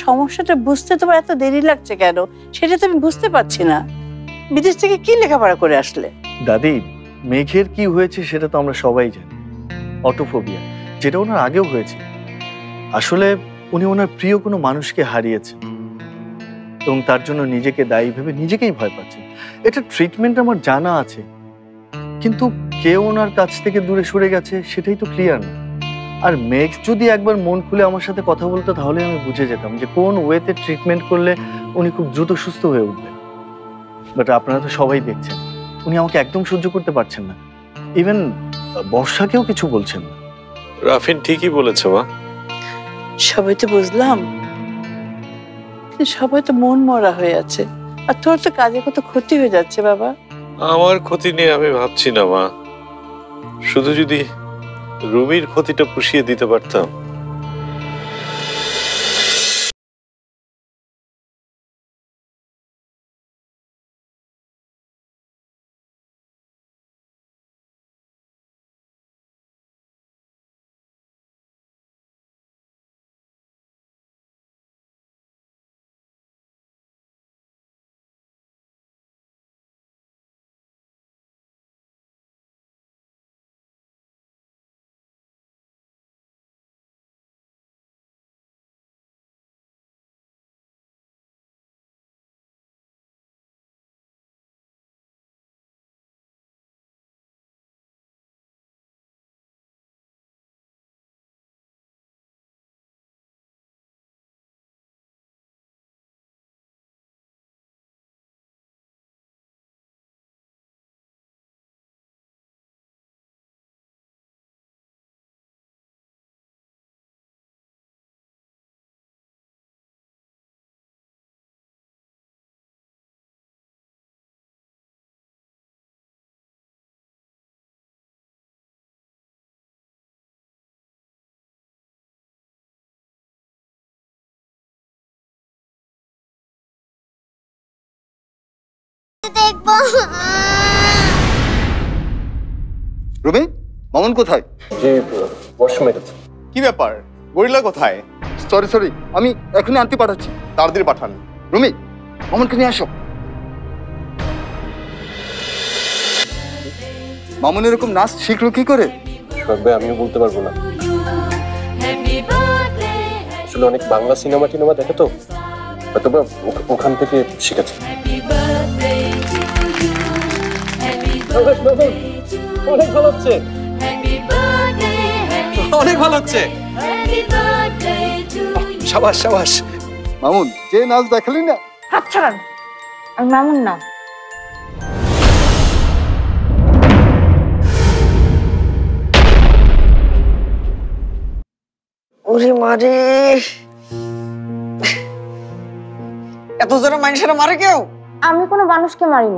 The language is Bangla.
সমস্যাটা বুঝতে তোমার এত দেরি লাগছে কেন সেটা তো আমি বুঝতে পারছি না। বিদেশ থেকে কি লেখাপড়া করে আসলে? দাদি, মেঘের কি হয়েছে সেটা তো আমরা সবাই জানি, অটোফোবিয়া, যেটা ওনার আগেও হয়েছে। আসলে উনি ওনার প্রিয় কোনো মানুষকে হারিয়েছেন এবং তার জন্য নিজেকে দায়ী ভেবে নিজেকেই ভয় পাচ্ছেন। এটা ট্রিটমেন্ট আমার জানা আছে, কিন্তু কে ওনার কাছ থেকে দূরে সরে গেছে সেটাই তো ক্লিয়ার না। আর মেঘ যদি একবার মন খুলে আমার সাথে কথা বলতো তাহলে আমি বুঝে যেতাম যে কোন ওয়েতে ট্রিটমেন্ট করলে উনি খুব দ্রুত সুস্থ হয়ে উঠবেন। বাট আপনারা তো সবাই দেখছেন উনি আমাকে একদম সহ্য করতে পারছেন না, ইভেন বর্ষাকেও কিছু বলছেন না। রাফিন ঠিকই বলেছে মা। সবাই তো বুঝলাম, কিন্তু সবাই তো মন মরা হয়ে আছে, আর তোর তো কাজে কত ক্ষতি হয়ে যাচ্ছে বাবা। আমার ক্ষতি নিয়ে আমি ভাবছি না মা, শুধু যদি রুমির ক্ষতিটা পুষিয়ে দিতে পারতাম। রুমি, মামুন কোথায়? যে বর্ষা মেরেছে। কি ব্যাপার, গরিলা কোথায়? সরি, আমি এখনই আনতে পাঠাচ্ছি, তাড়াতাড়ি পাঠান। রুমি, মামুনকে নিয়ে আসো। মামুন এরকম নাচ শিখলো কি করে? সবে আমিও বলতে পারবো না, আসলে অনেক বাংলা সিনেমা দেখে তো, হয়তো ওখান থেকে শিখেছে। অনেক ভালো হচ্ছে, অনেক ভালো হচ্ছে। সাবাস সাবাস। মামুন, যে নাচ দেখালি না। হাত ছাড়ান, আমি মামুন না। ওরে মারে, এত জোরে মানুষেরা মারে কেউ? আমি কোনো মানুষকে মারিনি।